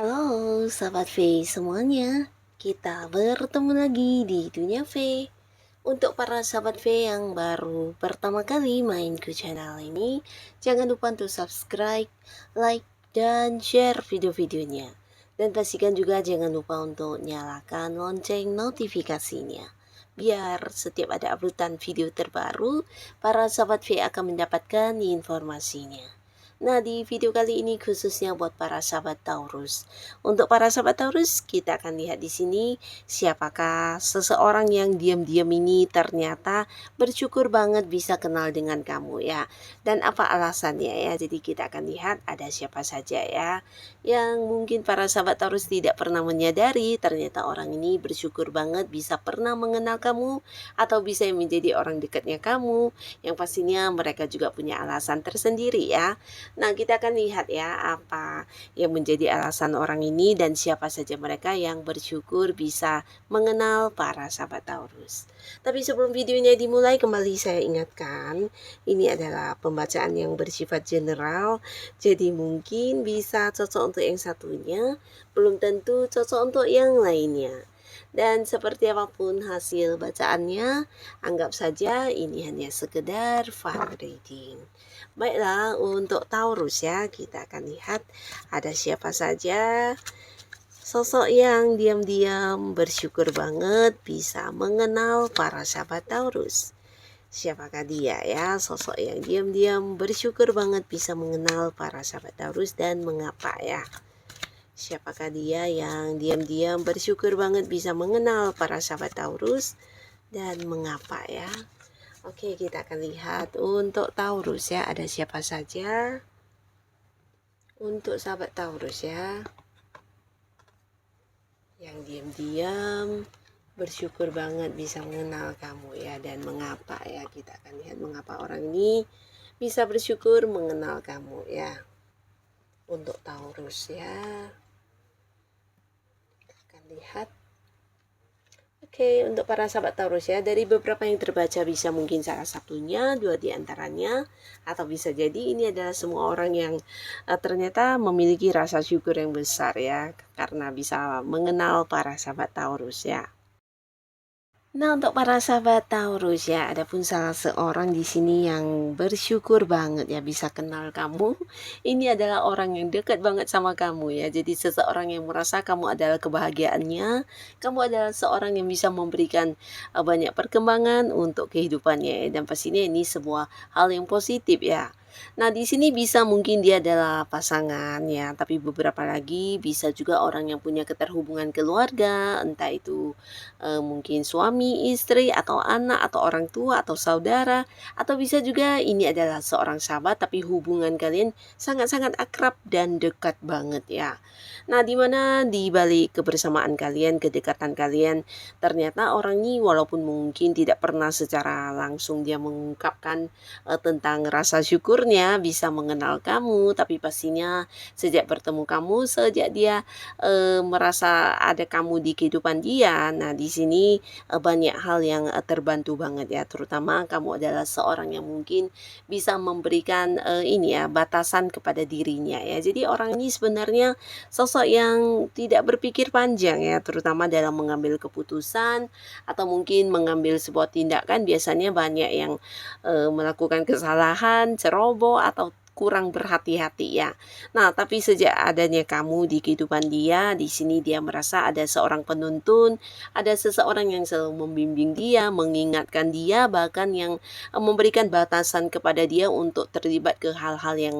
Halo sahabat V semuanya, kita bertemu lagi di Dunia V. Untuk para sahabat V yang baru pertama kali main ke channel ini, jangan lupa untuk subscribe, like, dan share video-videonya. Dan pastikan juga jangan lupa untuk nyalakan lonceng notifikasinya. Biar setiap ada uploadan video terbaru, para sahabat V akan mendapatkan informasinya. Nah, di video kali ini khususnya buat para sahabat Taurus. Untuk para sahabat Taurus, kita akan lihat di sini siapakah seseorang yang diam-diam ini ternyata bersyukur banget bisa kenal dengan kamu ya. Dan apa alasannya ya? Jadi kita akan lihat ada siapa saja ya. Yang mungkin para sahabat Taurus tidak pernah menyadari ternyata orang ini bersyukur banget bisa pernah mengenal kamu atau bisa menjadi orang dekatnya kamu. Yang pastinya mereka juga punya alasan tersendiri ya. Nah, kita akan lihat ya apa yang menjadi alasan orang ini dan siapa saja mereka yang bersyukur bisa mengenal para sahabat Taurus. Tapi sebelum videonya dimulai, kembali saya ingatkan, ini adalah pembacaan yang bersifat general, jadi mungkin bisa cocok untuk yang satunya, belum tentu cocok untuk yang lainnya. Dan seperti apapun hasil bacaannya, anggap saja ini hanya sekedar fun reading. Baiklah, untuk Taurus ya, kita akan lihat ada siapa saja sosok yang diam-diam bersyukur banget bisa mengenal para sahabat Taurus. Siapakah dia ya, sosok yang diam-diam bersyukur banget bisa mengenal para sahabat Taurus dan mengapa ya? Siapakah dia yang diam-diam bersyukur banget bisa mengenal para sahabat Taurus dan mengapa ya? Oke, kita akan lihat untuk Taurus ya, ada siapa saja. Untuk sahabat Taurus ya, yang diam-diam bersyukur banget bisa mengenal kamu ya, dan mengapa ya, kita akan lihat mengapa orang ini bisa bersyukur mengenal kamu ya. Untuk Taurus ya, kita akan lihat. Oke, untuk para sahabat Taurus ya, dari beberapa yang terbaca bisa mungkin salah satunya, dua di antaranya, atau bisa jadi ini adalah semua orang yang ternyata memiliki rasa syukur yang besar ya, karena bisa mengenal para sahabat Taurus ya. Nah, untuk para sahabat Taurus ya, ada pun salah seorang di sini yang bersyukur banget ya bisa kenal kamu. Ini adalah orang yang dekat banget sama kamu ya. Jadi seseorang yang merasa kamu adalah kebahagiaannya, kamu adalah seorang yang bisa memberikan banyak perkembangan untuk kehidupannya ya. Dan pastinya ini sebuah hal yang positif ya. Nah, di sini bisa mungkin dia adalah pasangan ya, tapi beberapa lagi bisa juga orang yang punya keterhubungan keluarga, entah itu mungkin suami, istri, atau anak, atau orang tua, atau saudara, atau bisa juga ini adalah seorang sahabat tapi hubungan kalian sangat-sangat akrab dan dekat banget ya. Nah, dimana di balik kebersamaan kalian, kedekatan kalian, ternyata orang ini walaupun mungkin tidak pernah secara langsung dia mengungkapkan tentang rasa syukurnya bisa mengenal kamu, tapi pastinya sejak bertemu kamu, sejak dia merasa ada kamu di kehidupan dia. Nah, di sini banyak hal yang terbantu banget ya, terutama kamu adalah seorang yang mungkin bisa memberikan ini ya, batasan kepada dirinya ya. Jadi orang ini sebenarnya sosok yang tidak berpikir panjang ya, terutama dalam mengambil keputusan atau mungkin mengambil sebuah tindakan. Biasanya banyak yang melakukan kesalahan, ceroboh atau kurang berhati-hati ya. Nah, tapi sejak adanya kamu di kehidupan dia, di sini dia merasa ada seorang penuntun, ada seseorang yang selalu membimbing dia, mengingatkan dia, bahkan yang memberikan batasan kepada dia untuk terlibat ke hal-hal yang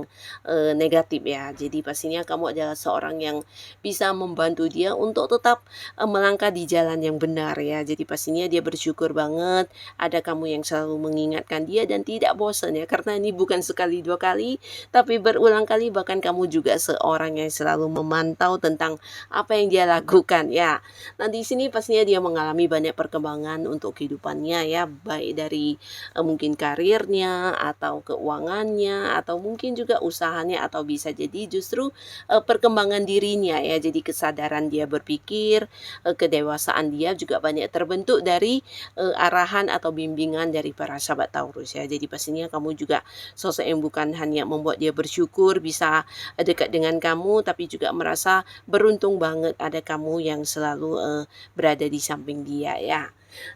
negatif ya. Jadi pastinya kamu adalah seorang yang bisa membantu dia untuk tetap melangkah di jalan yang benar ya. Jadi pastinya dia bersyukur banget ada kamu yang selalu mengingatkan dia dan tidak bosan ya, karena ini bukan sekali dua kali, tapi berulang kali bahkan kamu juga seorang yang selalu memantau tentang apa yang dia lakukan ya. Nah, di sini pastinya dia mengalami banyak perkembangan untuk kehidupannya ya, baik dari mungkin karirnya atau keuangannya atau mungkin juga usahanya atau bisa jadi justru perkembangan dirinya ya. Jadi kesadaran dia berpikir, kedewasaan dia juga banyak terbentuk dari arahan atau bimbingan dari para sahabat Taurus ya. Jadi pastinya kamu juga sosok yang bukan hanya membuat dia bersyukur bisa dekat dengan kamu, tapi juga merasa beruntung banget ada kamu yang selalu berada di samping dia ya.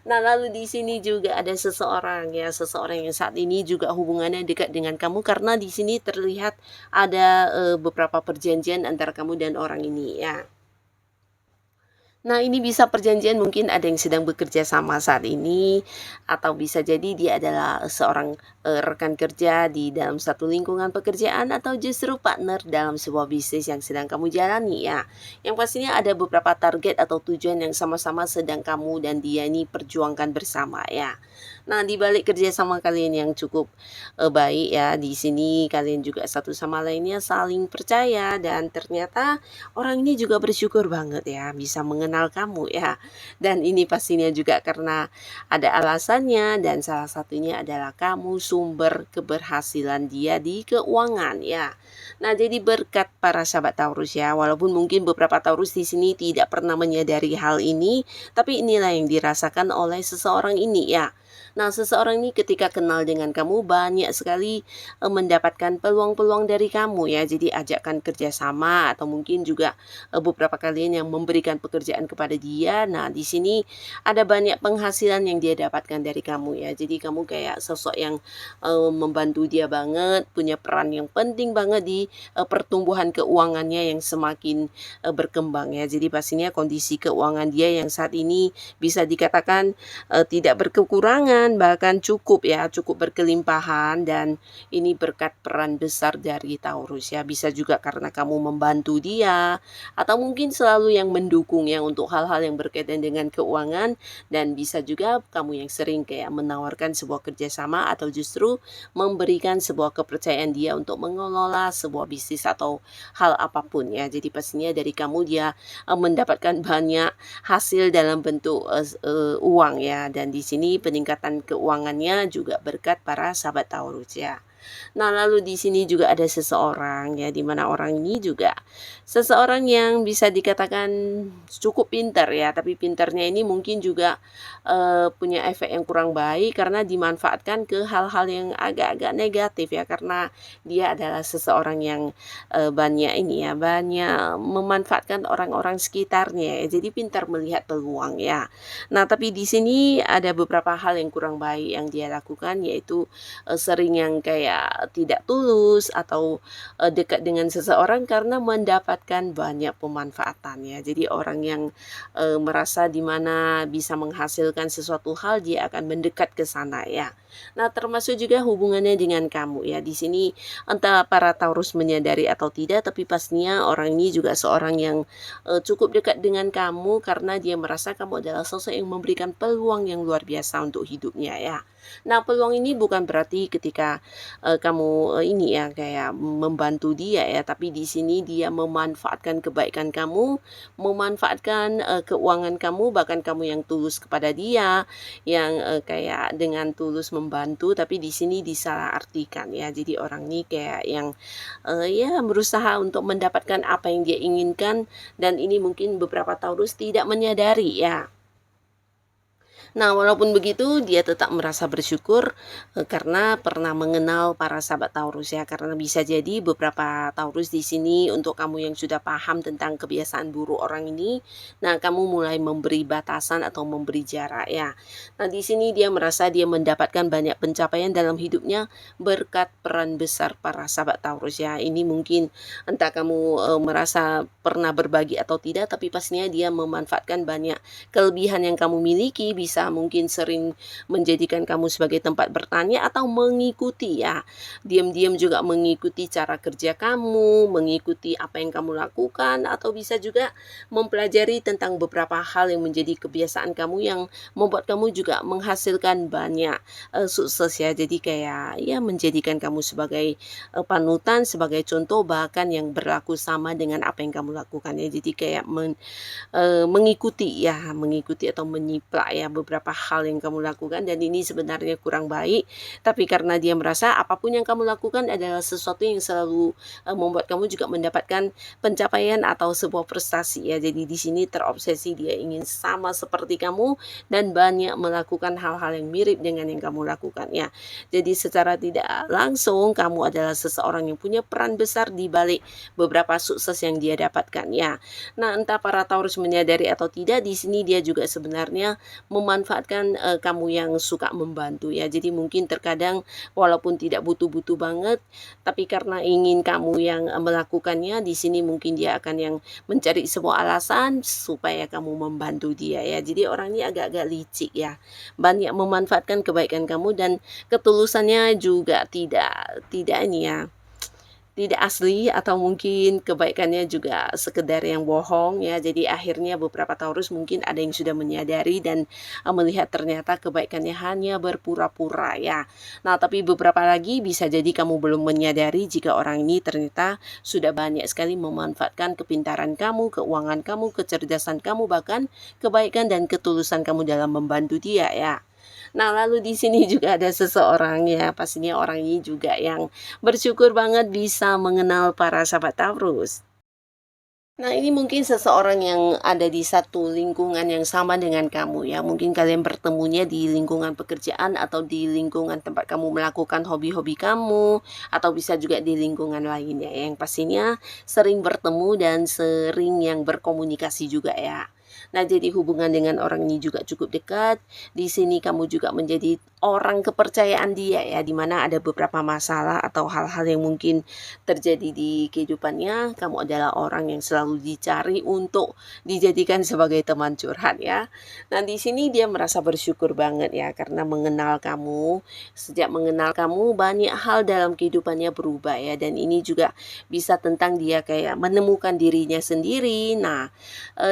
Nah, lalu di sini juga ada seseorang ya, seseorang yang saat ini juga hubungannya dekat dengan kamu karena di sini terlihat ada beberapa perjanjian antara kamu dan orang ini ya. Nah, ini bisa perjanjian mungkin ada yang sedang bekerja sama saat ini, atau bisa jadi dia adalah seorang rekan kerja di dalam satu lingkungan pekerjaan atau justru partner dalam sebuah bisnis yang sedang kamu jalani ya. Yang pastinya ada beberapa target atau tujuan yang sama-sama sedang kamu dan dia ini perjuangkan bersama ya. Nah, di balik kerjasama kalian yang cukup baik ya, di sini kalian juga satu sama lainnya saling percaya dan ternyata orang ini juga bersyukur banget ya bisa mengenal kamu ya. Dan ini pastinya juga karena ada alasannya dan salah satunya adalah kamu sumber keberhasilan dia di keuangan ya. Nah, jadi berkat para sahabat Taurus ya, walaupun mungkin beberapa Taurus di sini tidak pernah menyadari hal ini, tapi inilah yang dirasakan oleh seseorang ini ya. Nah, seseorang ini ketika kenal dengan kamu banyak sekali mendapatkan peluang-peluang dari kamu ya. Jadi ajakkan kerjasama atau mungkin juga beberapa kalian yang memberikan pekerjaan kepada dia. Nah, di sini ada banyak penghasilan yang dia dapatkan dari kamu ya. Jadi kamu kayak sosok yang membantu dia banget, punya peran yang penting banget di pertumbuhan keuangannya yang semakin berkembang ya. Jadi pastinya kondisi keuangan dia yang saat ini bisa dikatakan tidak berkekurangan, bahkan cukup ya, cukup berkelimpahan dan ini berkat peran besar dari Taurus ya. Bisa juga karena kamu membantu dia atau mungkin selalu yang mendukung ya untuk hal-hal yang berkaitan dengan keuangan dan bisa juga kamu yang sering kayak menawarkan sebuah kerjasama atau justru memberikan sebuah kepercayaan dia untuk mengelola sebuah bisnis atau hal apapun ya. Jadi pastinya dari kamu dia mendapatkan banyak hasil dalam bentuk uang ya dan di sini peningkatan keuangannya juga berkat para sahabat Taurus ya. Nah, lalu di sini juga ada seseorang ya, di mana orang ini juga seseorang yang bisa dikatakan cukup pintar ya, tapi pintarnya ini mungkin juga punya efek yang kurang baik karena dimanfaatkan ke hal-hal yang agak-agak negatif ya, karena dia adalah seseorang yang banyak ini ya, banyak memanfaatkan orang-orang sekitarnya ya, jadi pintar melihat peluang ya. Nah, tapi di sini ada beberapa hal yang kurang baik yang dia lakukan yaitu sering yang kayak tidak tulus atau dekat dengan seseorang karena mendapatkan banyak pemanfaatan ya. Jadi orang yang merasa di mana bisa menghasilkan sesuatu hal dia akan mendekat ke sana ya. Nah, termasuk juga hubungannya dengan kamu ya. Di sini entah para Taurus menyadari atau tidak, tapi pastinya orang ini juga seorang yang cukup dekat dengan kamu karena dia merasa kamu adalah sosok yang memberikan peluang yang luar biasa untuk hidupnya ya. Nah, peluang ini bukan berarti ketika kamu ini ya kayak membantu dia ya, tapi di sini dia memanfaatkan kebaikan kamu, memanfaatkan keuangan kamu, bahkan kamu yang tulus kepada dia, yang kayak dengan tulus membantu, tapi di sini disalahartikan ya. Jadi orang ini kayak yang ya berusaha untuk mendapatkan apa yang dia inginkan dan ini mungkin beberapa Taurus tidak menyadari ya. Nah, walaupun begitu dia tetap merasa bersyukur karena pernah mengenal para sahabat Taurus ya. Karena bisa jadi beberapa Taurus di sini untuk kamu yang sudah paham tentang kebiasaan buruk orang ini, nah kamu mulai memberi batasan atau memberi jarak ya. Nah, di sini dia merasa dia mendapatkan banyak pencapaian dalam hidupnya berkat peran besar para sahabat Taurus ya. Ini mungkin entah kamu merasa pernah berbagi atau tidak, tapi pastinya dia memanfaatkan banyak kelebihan yang kamu miliki bisa bisa mungkin sering menjadikan kamu sebagai tempat bertanya atau mengikuti ya. Diam-diam juga mengikuti cara kerja kamu, mengikuti apa yang kamu lakukan, atau bisa juga mempelajari tentang beberapa hal yang menjadi kebiasaan kamu yang membuat kamu juga menghasilkan banyak sukses ya. Jadi kayak ya menjadikan kamu sebagai panutan, sebagai contoh, bahkan yang berlaku sama dengan apa yang kamu lakukan ya. Jadi kayak mengikuti atau menyiplak ya beberapa hal yang kamu lakukan, dan ini sebenarnya kurang baik, tapi karena dia merasa apapun yang kamu lakukan adalah sesuatu yang selalu membuat kamu juga mendapatkan pencapaian atau sebuah prestasi ya. Jadi di sini terobsesi, dia ingin sama seperti kamu dan banyak melakukan hal-hal yang mirip dengan yang kamu lakukan ya. Jadi secara tidak langsung kamu adalah seseorang yang punya peran besar di balik beberapa sukses yang dia dapatkan ya. Nah, entah para Taurus menyadari atau tidak, di sini dia juga sebenarnya memanfaatkan kamu yang suka membantu ya. Jadi mungkin terkadang walaupun tidak butuh-butuh banget, tapi karena ingin kamu yang melakukannya, di sini mungkin dia akan yang mencari sebuah alasan supaya kamu membantu dia ya. Jadi orang ini agak-agak licik ya. Banyak memanfaatkan kebaikan kamu, dan ketulusannya juga tidak ini ya, tidak asli, atau mungkin kebaikannya juga sekedar yang bohong ya. Jadi akhirnya beberapa Taurus mungkin ada yang sudah menyadari dan melihat ternyata kebaikannya hanya berpura-pura ya. Nah, tapi beberapa lagi bisa jadi kamu belum menyadari jika orang ini ternyata sudah banyak sekali memanfaatkan kepintaran kamu, keuangan kamu, kecerdasan kamu, bahkan kebaikan dan ketulusan kamu dalam membantu dia ya. Nah, lalu di sini juga ada seseorang ya, pastinya orang ini juga yang bersyukur banget bisa mengenal para sahabat Taurus. Nah, ini mungkin seseorang yang ada di satu lingkungan yang sama dengan kamu ya. Mungkin kalian bertemunya di lingkungan pekerjaan atau di lingkungan tempat kamu melakukan hobi-hobi kamu, atau bisa juga di lingkungan lainnya ya. Yang pastinya sering bertemu dan sering yang berkomunikasi juga ya. Nah, jadi hubungan dengan orang ini juga cukup dekat. Di sini kamu juga menjadi orang kepercayaan dia ya, di mana ada beberapa masalah atau hal-hal yang mungkin terjadi di kehidupannya, kamu adalah orang yang selalu dicari untuk dijadikan sebagai teman curhat ya. Nah, di sini dia merasa bersyukur banget ya karena mengenal kamu. Sejak mengenal kamu, banyak hal dalam kehidupannya berubah ya, dan ini juga bisa tentang dia kayak menemukan dirinya sendiri. Nah,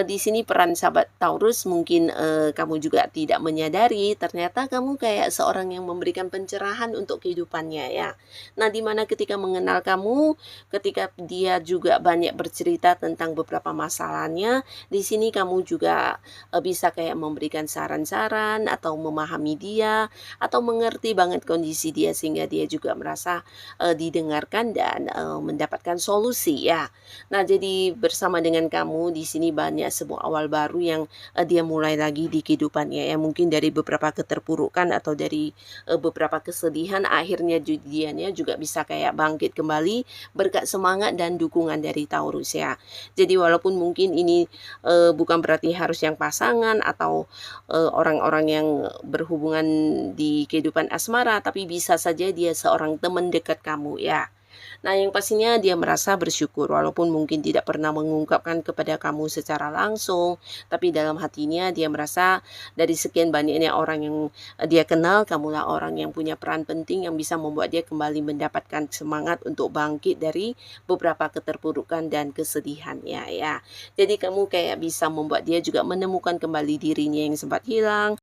di sini peran sahabat Taurus mungkin kamu juga tidak menyadari, ternyata kamu kayak seorang yang memberikan pencerahan untuk kehidupannya ya. Nah, dimana ketika mengenal kamu, ketika dia juga banyak bercerita tentang beberapa masalahnya, di sini kamu juga bisa kayak memberikan saran-saran atau memahami dia atau mengerti banget kondisi dia, sehingga dia juga merasa didengarkan dan mendapatkan solusi ya. Nah, jadi bersama dengan kamu di sini banyak sebuah awal baru yang dia mulai lagi di kehidupannya ya. Mungkin dari beberapa keterpurukan atau dari beberapa kesedihan, akhirnya dianya juga bisa kayak bangkit kembali berkat semangat dan dukungan dari Taurus ya. Jadi walaupun mungkin ini bukan berarti harus yang pasangan atau orang-orang yang berhubungan di kehidupan asmara, tapi bisa saja dia seorang teman dekat kamu ya. Nah, yang pastinya dia merasa bersyukur walaupun mungkin tidak pernah mengungkapkan kepada kamu secara langsung, tapi dalam hatinya dia merasa dari sekian banyaknya orang yang dia kenal, kamulah orang yang punya peran penting yang bisa membuat dia kembali mendapatkan semangat untuk bangkit dari beberapa keterpurukan dan kesedihannya ya. Jadi kamu kayak bisa membuat dia juga menemukan kembali dirinya yang sempat hilang,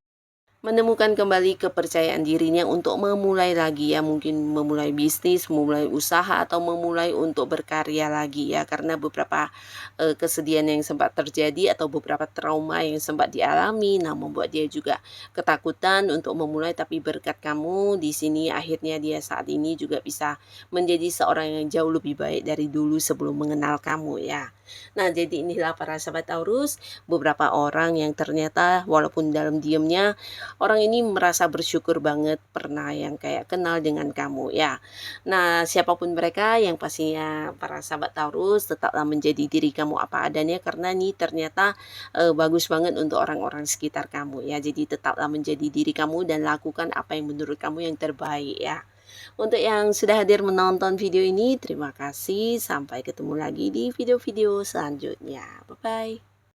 menemukan kembali kepercayaan dirinya untuk memulai lagi ya, mungkin memulai bisnis, memulai usaha, atau memulai untuk berkarya lagi ya, karena beberapa kesedihan yang sempat terjadi atau beberapa trauma yang sempat dialami, nah membuat dia juga ketakutan untuk memulai, tapi berkat kamu di sini akhirnya dia saat ini juga bisa menjadi seorang yang jauh lebih baik dari dulu sebelum mengenal kamu ya. Nah, jadi inilah para sahabat Taurus, beberapa orang yang ternyata walaupun dalam diamnya orang ini merasa bersyukur banget pernah yang kayak kenal dengan kamu ya. Nah, siapapun mereka, yang pastinya para sahabat Taurus tetaplah menjadi diri kamu apa adanya, karena ini ternyata bagus banget untuk orang-orang sekitar kamu ya. Jadi tetaplah menjadi diri kamu dan lakukan apa yang menurut kamu yang terbaik ya. Untuk yang sudah hadir menonton video ini, terima kasih. Sampai ketemu lagi di video-video selanjutnya. Bye-bye.